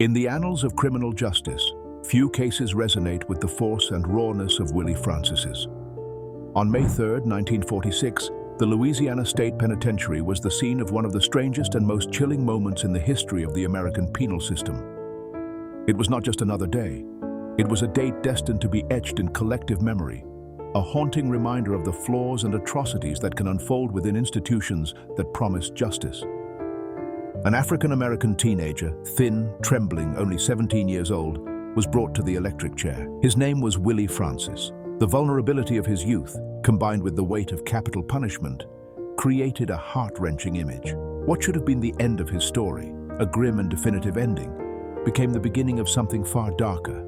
In the annals of criminal justice, few cases resonate with the force and rawness of Willie Francis's. On May 3, 1946, the Louisiana State Penitentiary was the scene of one of the strangest and most chilling moments in the history of the American penal system. It was not just another day. It was a date destined to be etched in collective memory, a haunting reminder of the flaws and atrocities that can unfold within institutions that promise justice. An African-American teenager, thin, trembling, only 17 years old, was brought to the electric chair. His name was Willie Francis. The vulnerability of his youth, combined with the weight of capital punishment, created a heart-wrenching image. What should have been the end of his story, a grim and definitive ending, became the beginning of something far darker,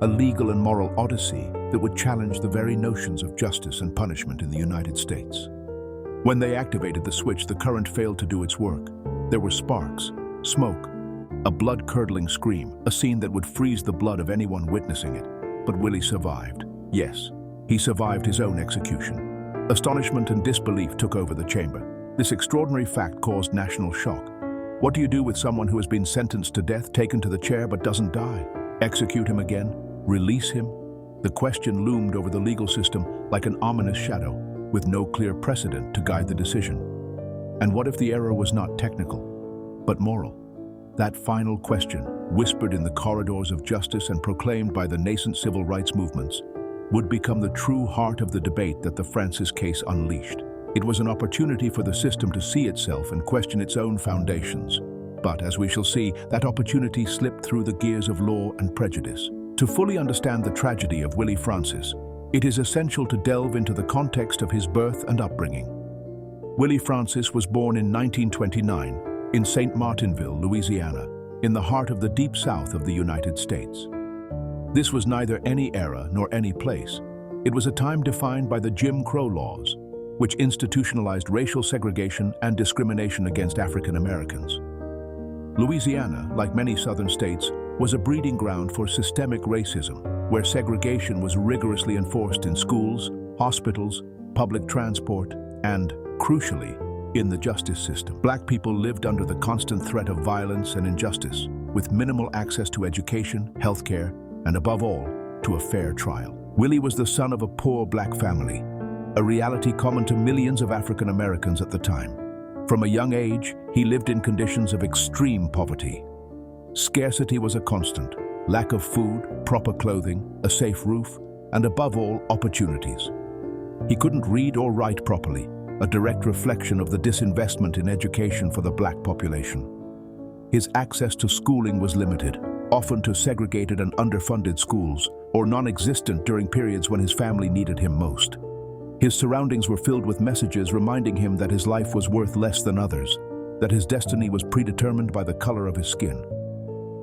a legal and moral odyssey that would challenge the very notions of justice and punishment in the United States. When they activated the switch, the current failed to do its work. There were sparks, smoke, a blood-curdling scream, a scene that would freeze the blood of anyone witnessing it. But Willie survived. Yes, he survived his own execution. Astonishment and disbelief took over the chamber. This extraordinary fact caused national shock. What do you do with someone who has been sentenced to death, taken to the chair but doesn't die? Execute him again? Release him? The question loomed over the legal system like an ominous shadow, with no clear precedent to guide the decision. And what if the error was not technical, but moral? That final question, whispered in the corridors of justice and proclaimed by the nascent civil rights movements, would become the true heart of the debate that the Francis case unleashed. It was an opportunity for the system to see itself and question its own foundations. But, as we shall see, that opportunity slipped through the gears of law and prejudice. To fully understand the tragedy of Willie Francis, it is essential to delve into the context of his birth and upbringing. Willie Francis was born in 1929 in St. Martinville, Louisiana, in the heart of the deep south of the United States. This was neither any era nor any place. It was a time defined by the Jim Crow laws, which institutionalized racial segregation and discrimination against African Americans. Louisiana, like many southern states, was a breeding ground for systemic racism, where segregation was rigorously enforced in schools, hospitals, public transport, and, crucially, in the justice system. Black people lived under the constant threat of violence and injustice, with minimal access to education, healthcare, and above all, to a fair trial. Willie was the son of a poor black family, a reality common to millions of African Americans at the time. From a young age, he lived in conditions of extreme poverty. Scarcity was a constant: lack of food, proper clothing, a safe roof, and above all, opportunities. He couldn't read or write properly, a direct reflection of the disinvestment in education for the black population. His access to schooling was limited, often to segregated and underfunded schools, or non-existent during periods when his family needed him most. His surroundings were filled with messages reminding him that his life was worth less than others, that his destiny was predetermined by the color of his skin.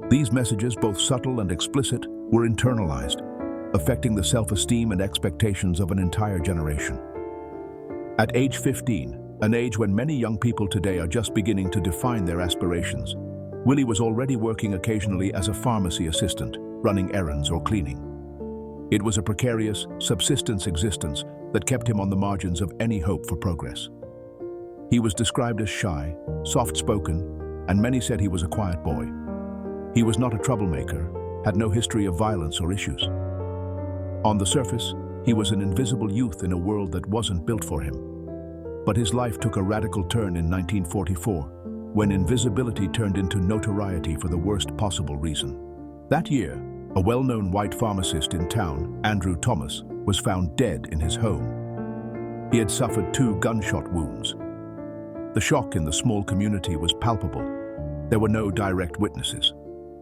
These messages, both subtle and explicit, were internalized, affecting the self-esteem and expectations of an entire generation. At age 15, an age when many young people today are just beginning to define their aspirations, Willie was already working occasionally as a pharmacy assistant, running errands or cleaning. It was a precarious, subsistence existence that kept him on the margins of any hope for progress. He was described as shy, soft-spoken, and many said he was a quiet boy. He was not a troublemaker, had no history of violence or issues. On the surface, he was an invisible youth in a world that wasn't built for him. But his life took a radical turn in 1944, when invisibility turned into notoriety for the worst possible reason. That year, a well-known white pharmacist in town, Andrew Thomas, was found dead in his home. He had suffered 2 gunshot wounds. The shock in the small community was palpable. There were no direct witnesses.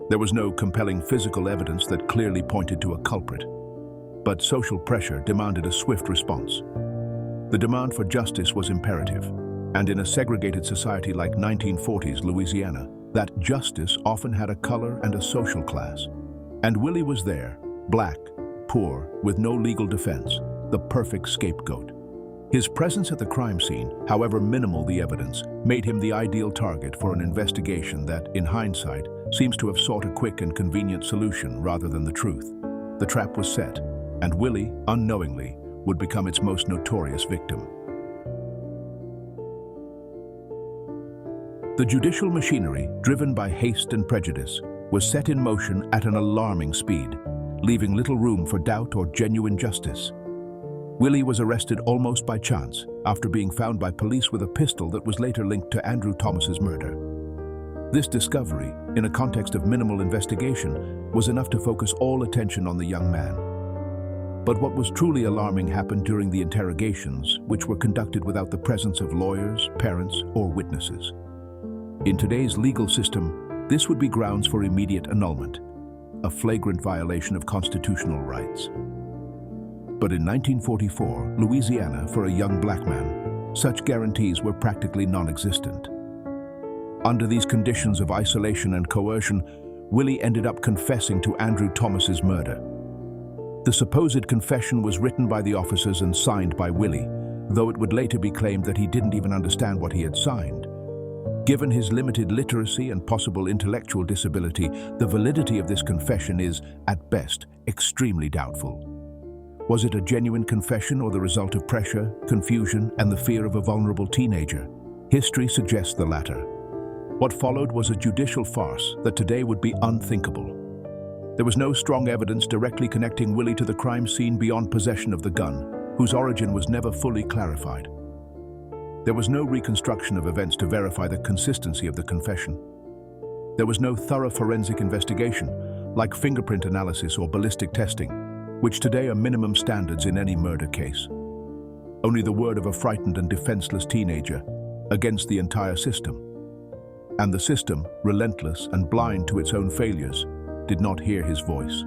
There was no compelling physical evidence that clearly pointed to a culprit. But social pressure demanded a swift response. The demand for justice was imperative, and in a segregated society like 1940s Louisiana, that justice often had a color and a social class. And Willie was there, black, poor, with no legal defense, the perfect scapegoat. His presence at the crime scene, however minimal the evidence, made him the ideal target for an investigation that, in hindsight, seems to have sought a quick and convenient solution rather than the truth. The trap was set, and Willie, unknowingly, would become its most notorious victim. The judicial machinery, driven by haste and prejudice, was set in motion at an alarming speed, leaving little room for doubt or genuine justice. Willie was arrested almost by chance after being found by police with a pistol that was later linked to Andrew Thomas's murder. This discovery, in a context of minimal investigation, was enough to focus all attention on the young man. But what was truly alarming happened during the interrogations, which were conducted without the presence of lawyers, parents, or witnesses. In today's legal system, this would be grounds for immediate annulment, a flagrant violation of constitutional rights. But in 1944, Louisiana, for a young black man, such guarantees were practically non-existent. Under these conditions of isolation and coercion, Willie ended up confessing to Andrew Thomas's murder. The supposed confession was written by the officers and signed by Willie, though it would later be claimed that he didn't even understand what he had signed. Given his limited literacy and possible intellectual disability, the validity of this confession is, at best, extremely doubtful. Was it a genuine confession or the result of pressure, confusion, and the fear of a vulnerable teenager? History suggests the latter. What followed was a judicial farce that today would be unthinkable. There was no strong evidence directly connecting Willie to the crime scene beyond possession of the gun, whose origin was never fully clarified. There was no reconstruction of events to verify the consistency of the confession. There was no thorough forensic investigation, like fingerprint analysis or ballistic testing, which today are minimum standards in any murder case. Only the word of a frightened and defenseless teenager against the entire system. And the system, relentless and blind to its own failures, did not hear his voice.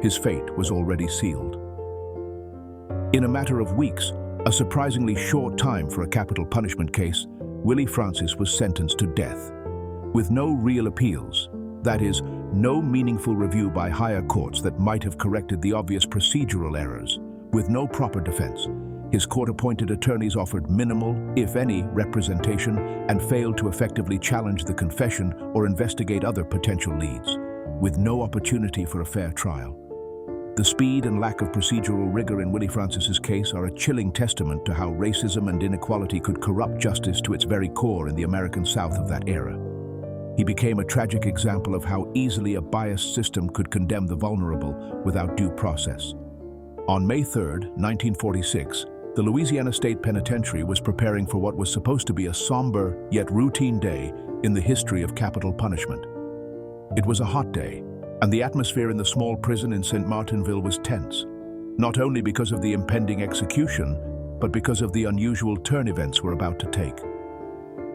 His fate was already sealed. In a matter of weeks, a surprisingly short time for a capital punishment case, Willie Francis was sentenced to death. With no real appeals, that is, no meaningful review by higher courts that might have corrected the obvious procedural errors, with no proper defense, his court-appointed attorneys offered minimal, if any, representation and failed to effectively challenge the confession or investigate other potential leads, with no opportunity for a fair trial. The speed and lack of procedural rigor in Willie Francis's case are a chilling testament to how racism and inequality could corrupt justice to its very core in the American South of that era. He became a tragic example of how easily a biased system could condemn the vulnerable without due process. On May 3, 1946, the Louisiana State Penitentiary was preparing for what was supposed to be a somber yet routine day in the history of capital punishment. It was a hot day, and the atmosphere in the small prison in St. Martinville was tense, not only because of the impending execution, but because of the unusual turn events were about to take.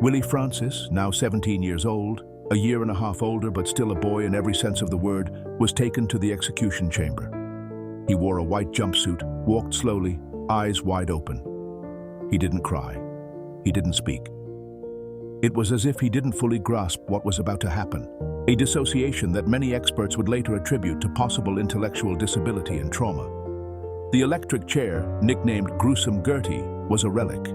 Willie Francis, now 17 years old, a year and a half older but still a boy in every sense of the word, was taken to the execution chamber. He wore a white jumpsuit, walked slowly, eyes wide open. He didn't cry. He didn't speak. It was as if he didn't fully grasp what was about to happen, a dissociation that many experts would later attribute to possible intellectual disability and trauma. The electric chair, nicknamed Gruesome Gertie, was a relic.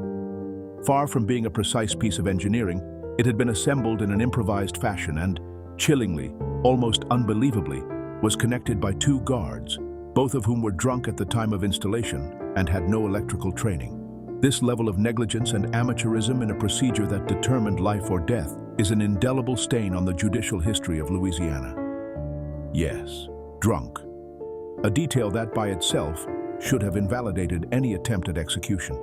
Far from being a precise piece of engineering, it had been assembled in an improvised fashion and, chillingly, almost unbelievably, was connected by two guards, both of whom were drunk at the time of installation and had no electrical training. This level of negligence and amateurism in a procedure that determined life or death is an indelible stain on the judicial history of Louisiana. Yes, drunk. A detail that by itself should have invalidated any attempt at execution.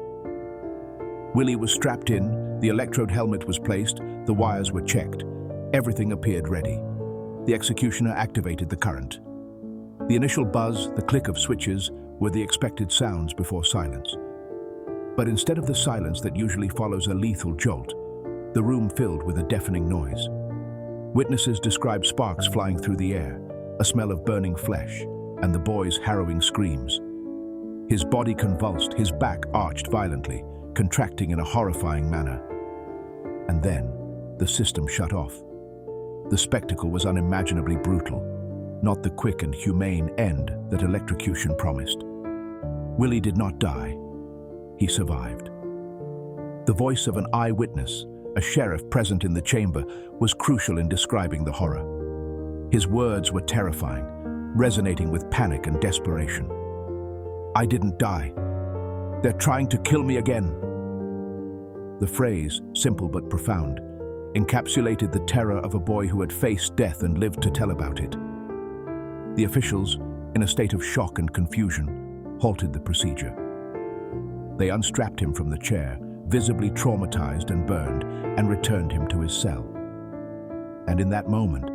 Willie was strapped in, the electrode helmet was placed, the wires were checked. Everything appeared ready. The executioner activated the current. The initial buzz, the click of switches, were the expected sounds before silence. But instead of the silence that usually follows a lethal jolt, the room filled with a deafening noise. Witnesses described sparks flying through the air, a smell of burning flesh, and the boy's harrowing screams. His body convulsed, his back arched violently, contracting in a horrifying manner. And then, the system shut off. The spectacle was unimaginably brutal, not the quick and humane end that electrocution promised. Willie did not die. He survived. The voice of an eyewitness, a sheriff present in the chamber, was crucial in describing the horror. His words were terrifying, resonating with panic and desperation. "I didn't die. They're trying to kill me again." The phrase, simple but profound, encapsulated the terror of a boy who had faced death and lived to tell about it. The officials, in a state of shock and confusion, halted the procedure. They unstrapped him from the chair, visibly traumatized and burned, and returned him to his cell. And in that moment,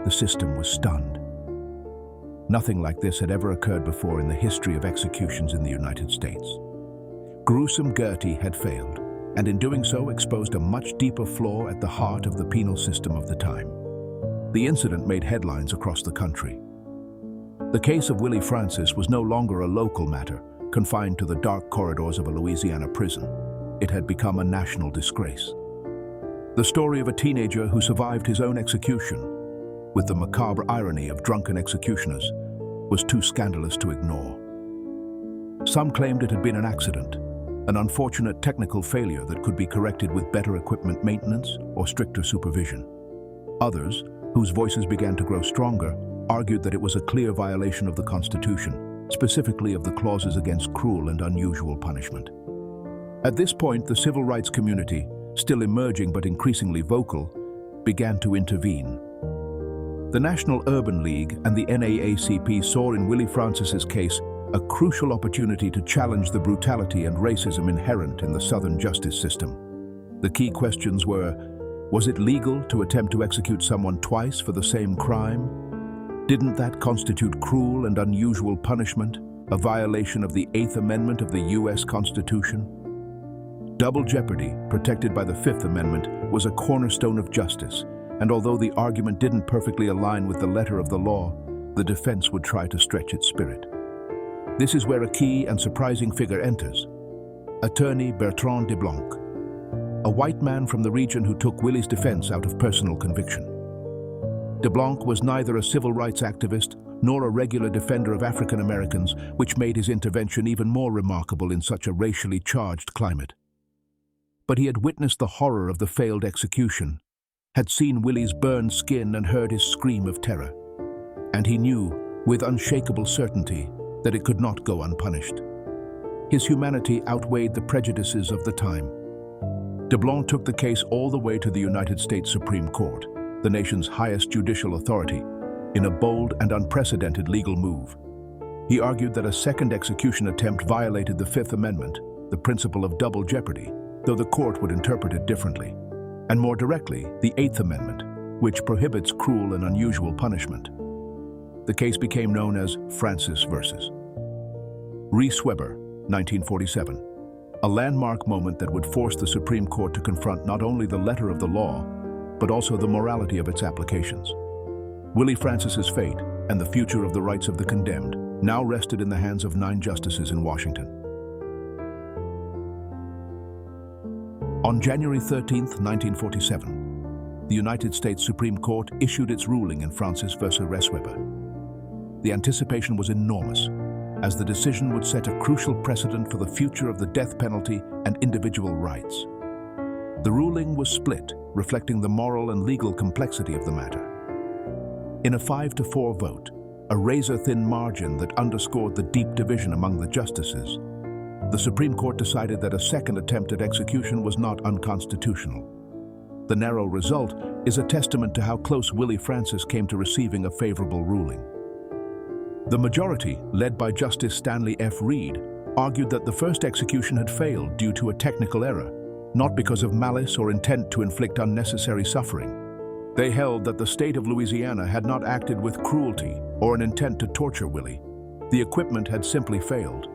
the system was stunned. Nothing like this had ever occurred before in the history of executions in the United States. Gruesome Gertie had failed, and in doing so exposed a much deeper flaw at the heart of the penal system of the time. The incident made headlines across the country. The case of Willie Francis was no longer a local matter, confined to the dark corridors of a Louisiana prison. It had become a national disgrace. The story of a teenager who survived his own execution, with the macabre irony of drunken executioners, was too scandalous to ignore. Some claimed it had been an accident, an unfortunate technical failure that could be corrected with better equipment maintenance or stricter supervision. Others, whose voices began to grow stronger, argued that it was a clear violation of the Constitution, specifically of the clauses against cruel and unusual punishment. At this point, the civil rights community, still emerging but increasingly vocal, began to intervene. The National Urban League and the NAACP saw in Willie Francis's case a crucial opportunity to challenge the brutality and racism inherent in the Southern justice system. The key questions were, was it legal to attempt to execute someone twice for the same crime? Didn't that constitute cruel and unusual punishment, a violation of the 8th Amendment of the U.S. Constitution? Double jeopardy, protected by the 5th Amendment, was a cornerstone of justice, and although the argument didn't perfectly align with the letter of the law, the defense would try to stretch its spirit. This is where a key and surprising figure enters: Attorney Bertrand de Blanc, a white man from the region who took Willie's defense out of personal conviction. De Blanc was neither a civil rights activist nor a regular defender of African Americans, which made his intervention even more remarkable in such a racially charged climate. But he had witnessed the horror of the failed execution, had seen Willie's burned skin and heard his scream of terror. And he knew, with unshakable certainty, that it could not go unpunished. His humanity outweighed the prejudices of the time. De Blanc took the case all the way to the United States Supreme Court, the nation's highest judicial authority, in a bold and unprecedented legal move. He argued that a second execution attempt violated the 5th Amendment, the principle of double jeopardy, though the court would interpret it differently, and more directly, the 8th Amendment, which prohibits cruel and unusual punishment. The case became known as Francis versus Reese Weber, 1947, a landmark moment that would force the Supreme Court to confront not only the letter of the law, but also the morality of its applications. Willie Francis's fate and the future of the rights of the condemned now rested in the hands of 9 justices in Washington. On January 13, 1947, the United States Supreme Court issued its ruling in Francis versus Reese Weber. The anticipation was enormous, as the decision would set a crucial precedent for the future of the death penalty and individual rights. The ruling was split, reflecting the moral and legal complexity of the matter. In a 5-4 vote, a razor-thin margin that underscored the deep division among the justices, the Supreme Court decided that a second attempt at execution was not unconstitutional. The narrow result is a testament to how close Willie Francis came to receiving a favorable ruling. The majority, led by Justice Stanley F. Reed, argued that the first execution had failed due to a technical error, not because of malice or intent to inflict unnecessary suffering. They held that the state of Louisiana had not acted with cruelty or an intent to torture Willie. The equipment had simply failed.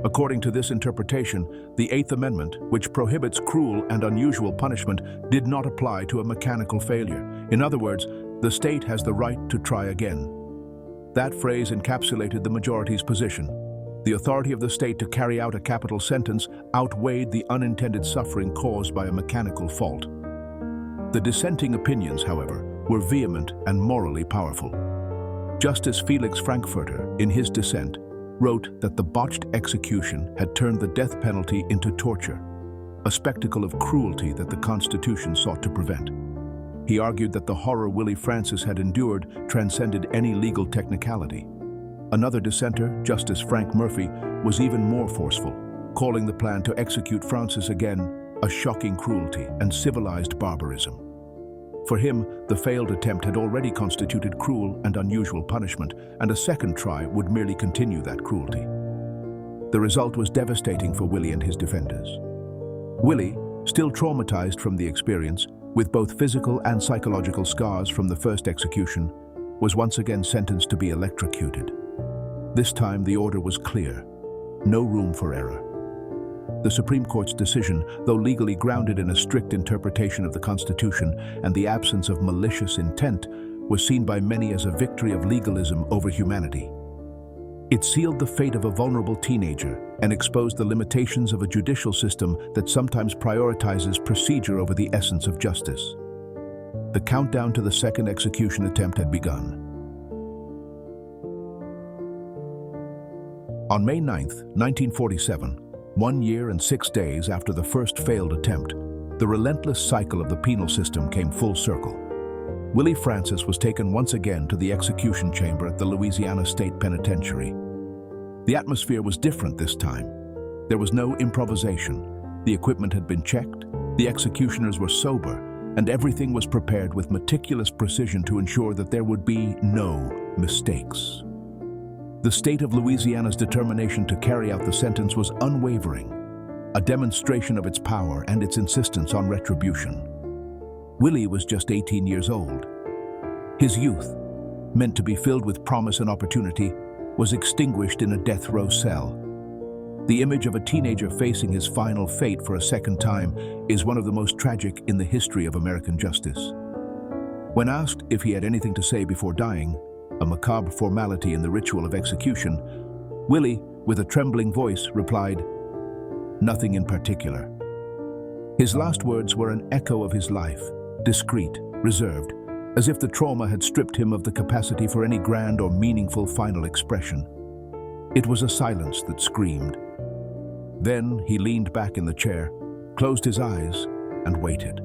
According to this interpretation, the 8th Amendment, which prohibits cruel and unusual punishment, did not apply to a mechanical failure. In other words, the state has the right to try again. That phrase encapsulated the majority's position. The authority of the state to carry out a capital sentence outweighed the unintended suffering caused by a mechanical fault. The dissenting opinions, however, were vehement and morally powerful. Justice Felix Frankfurter, in his dissent, wrote that the botched execution had turned the death penalty into torture, a spectacle of cruelty that the Constitution sought to prevent. He argued that the horror Willie Francis had endured transcended any legal technicality. Another dissenter, Justice Frank Murphy, was even more forceful, calling the plan to execute Francis again a shocking cruelty and civilized barbarism. For him, the failed attempt had already constituted cruel and unusual punishment, and a second try would merely continue that cruelty. The result was devastating for Willie and his defenders. Willie, still traumatized from the experience, with both physical and psychological scars from the first execution, was once again sentenced to be electrocuted. This time the order was clear: no room for error. The Supreme Court's decision, though legally grounded in a strict interpretation of the Constitution and the absence of malicious intent, was seen by many as a victory of legalism over humanity. It sealed the fate of a vulnerable teenager and exposed the limitations of a judicial system that sometimes prioritizes procedure over the essence of justice. The countdown to the second execution attempt had begun. On May 9, 1947, 1 year and 6 days after the first failed attempt, the relentless cycle of the penal system came full circle. Willie Francis was taken once again to the execution chamber at the Louisiana State Penitentiary. The atmosphere was different this time. There was no improvisation. The equipment had been checked, the executioners were sober, and everything was prepared with meticulous precision to ensure that there would be no mistakes. The state of Louisiana's determination to carry out the sentence was unwavering, a demonstration of its power and its insistence on retribution. Willie was just 18 years old. His youth, meant to be filled with promise and opportunity, was extinguished in a death row cell. The image of a teenager facing his final fate for a second time is one of the most tragic in the history of American justice. When asked if he had anything to say before dying, a macabre formality in the ritual of execution, Willie, with a trembling voice, replied, "Nothing in particular." His last words were an echo of his life, discreet, reserved, as if the trauma had stripped him of the capacity for any grand or meaningful final expression. It was a silence that screamed. Then he leaned back in the chair, closed his eyes, and waited.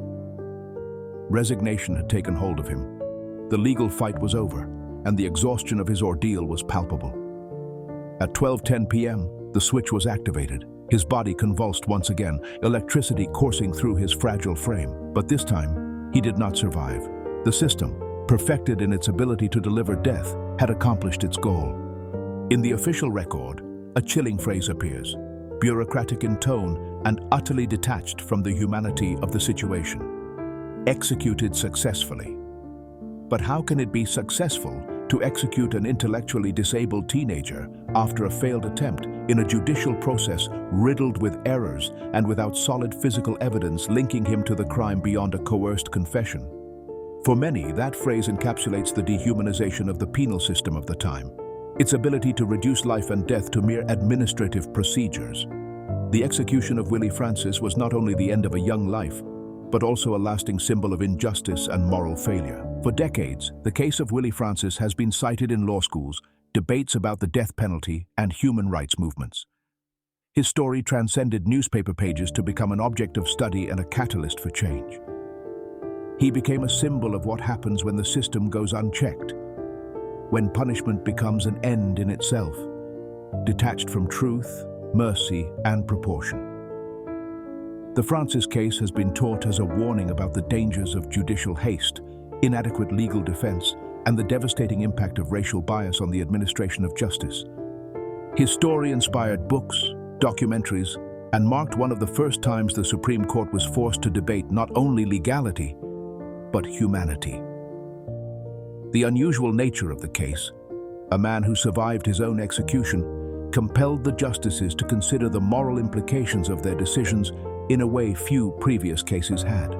Resignation had taken hold of him. The legal fight was over, and the exhaustion of his ordeal was palpable. At 12:10 p.m., the switch was activated. His body convulsed once again, electricity coursing through his fragile frame. But this time, he did not survive. The system, perfected in its ability to deliver death, had accomplished its goal. In the official record, a chilling phrase appears, bureaucratic in tone and utterly detached from the humanity of the situation. Executed successfully. But how can it be successful to execute an intellectually disabled teenager after a failed attempt in a judicial process riddled with errors and without solid physical evidence linking him to the crime beyond a coerced confession? For many, that phrase encapsulates the dehumanization of the penal system of the time, its ability to reduce life and death to mere administrative procedures. The execution of Willie Francis was not only the end of a young life, but also a lasting symbol of injustice and moral failure. For decades, the case of Willie Francis has been cited in law schools, debates about the death penalty, and human rights movements. His story transcended newspaper pages to become an object of study and a catalyst for change. He became a symbol of what happens when the system goes unchecked, when punishment becomes an end in itself, detached from truth, mercy, and proportion. The Francis case has been taught as a warning about the dangers of judicial haste, inadequate legal defense, and the devastating impact of racial bias on the administration of justice. His story inspired books, documentaries, and marked one of the first times the Supreme Court was forced to debate not only legality, but humanity. The unusual nature of the case, a man who survived his own execution, compelled the justices to consider the moral implications of their decisions in a way few previous cases had.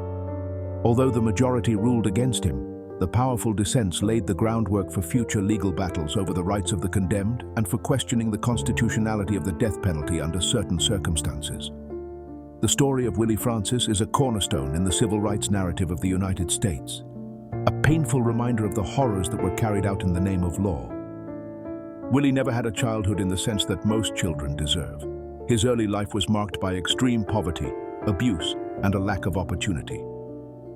Although the majority ruled against him, the powerful dissents laid the groundwork for future legal battles over the rights of the condemned and for questioning the constitutionality of the death penalty under certain circumstances. The story of Willie Francis is a cornerstone in the civil rights narrative of the United States, a painful reminder of the horrors that were carried out in the name of law. Willie never had a childhood in the sense that most children deserve. His early life was marked by extreme poverty, abuse, and a lack of opportunity.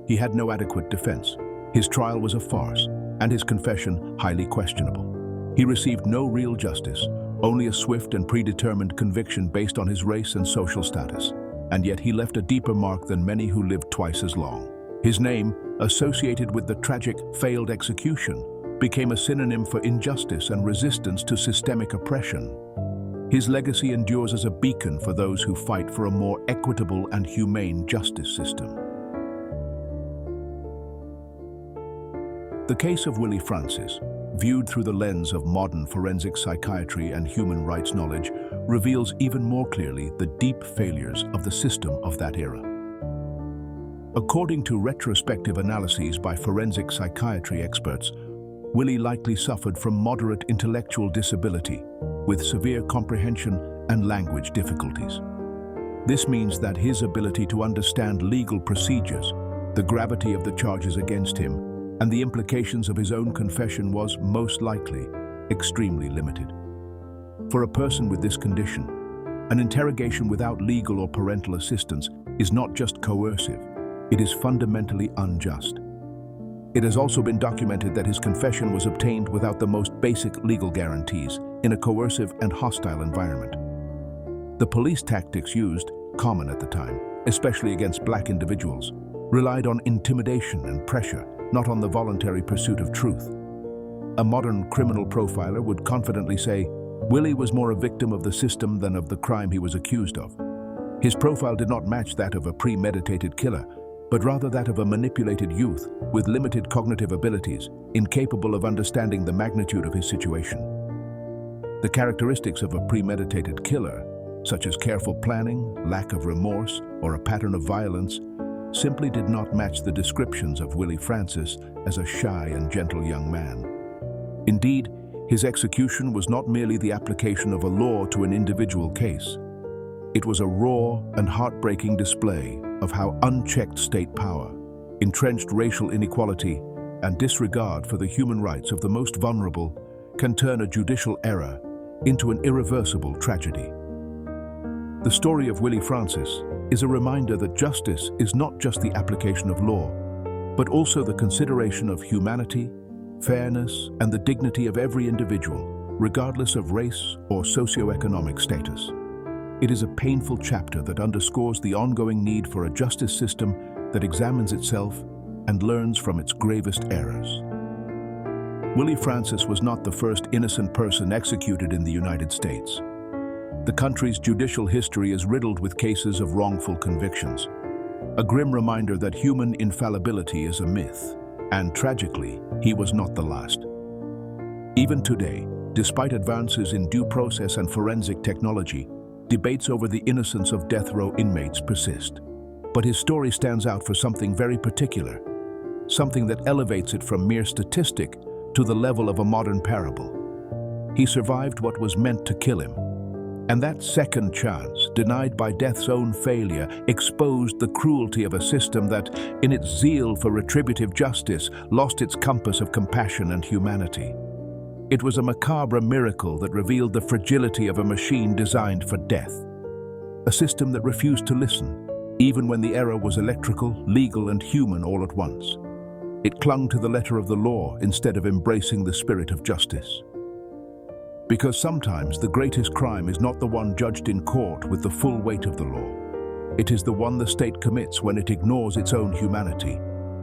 He had no adequate defense. His trial was a farce, and his confession highly questionable. He received no real justice, only a swift and predetermined conviction based on his race and social status. And yet he left a deeper mark than many who lived twice as long. His name, associated with the tragic failed execution, became a synonym for injustice and resistance to systemic oppression. His legacy endures as a beacon for those who fight for a more equitable and humane justice system. The case of Willie Francis, viewed through the lens of modern forensic psychiatry and human rights knowledge, reveals even more clearly the deep failures of the system of that era. According to retrospective analyses by forensic psychiatry experts, Willie likely suffered from moderate intellectual disability, with severe comprehension and language difficulties. This means that his ability to understand legal procedures, the gravity of the charges against him, and the implications of his own confession was, most likely, extremely limited. For a person with this condition, an interrogation without legal or parental assistance is not just coercive, it is fundamentally unjust. It has also been documented that his confession was obtained without the most basic legal guarantees, in a coercive and hostile environment. The police tactics used, common at the time, especially against black individuals, relied on intimidation and pressure, not on the voluntary pursuit of truth. A modern criminal profiler would confidently say, Willie was more a victim of the system than of the crime he was accused of. His profile did not match that of a premeditated killer, but rather that of a manipulated youth with limited cognitive abilities, incapable of understanding the magnitude of his situation. The characteristics of a premeditated killer, such as careful planning, lack of remorse, or a pattern of violence, simply did not match the descriptions of Willie Francis as a shy and gentle young man. Indeed, his execution was not merely the application of a law to an individual case. It was a raw and heartbreaking display of how unchecked state power, entrenched racial inequality, and disregard for the human rights of the most vulnerable can turn a judicial error into an irreversible tragedy. The story of Willie Francis is a reminder that justice is not just the application of law, but also the consideration of humanity, fairness, and the dignity of every individual, regardless of race or socioeconomic status. It is a painful chapter that underscores the ongoing need for a justice system that examines itself and learns from its gravest errors. Willie Francis was not the first innocent person executed in the United States. The country's judicial history is riddled with cases of wrongful convictions, a grim reminder that human infallibility is a myth, and tragically, he was not the last. Even today, despite advances in due process and forensic technology, debates over the innocence of death row inmates persist. But his story stands out for something very particular, something that elevates it from mere statistic to the level of a modern parable. He survived what was meant to kill him, and that second chance, denied by death's own failure, exposed the cruelty of a system that, in its zeal for retributive justice, lost its compass of compassion and humanity. It was a macabre miracle that revealed the fragility of a machine designed for death. A system that refused to listen, even when the error was electrical, legal, and human all at once. It clung to the letter of the law instead of embracing the spirit of justice. Because sometimes the greatest crime is not the one judged in court with the full weight of the law. It is the one the state commits when it ignores its own humanity,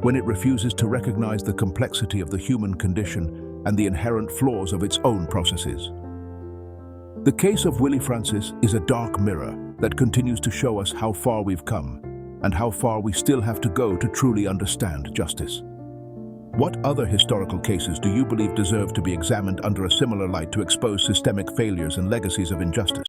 when it refuses to recognize the complexity of the human condition and the inherent flaws of its own processes. The case of Willie Francis is a dark mirror that continues to show us how far we've come and how far we still have to go to truly understand justice. What other historical cases do you believe deserve to be examined under a similar light to expose systemic failures and legacies of injustice?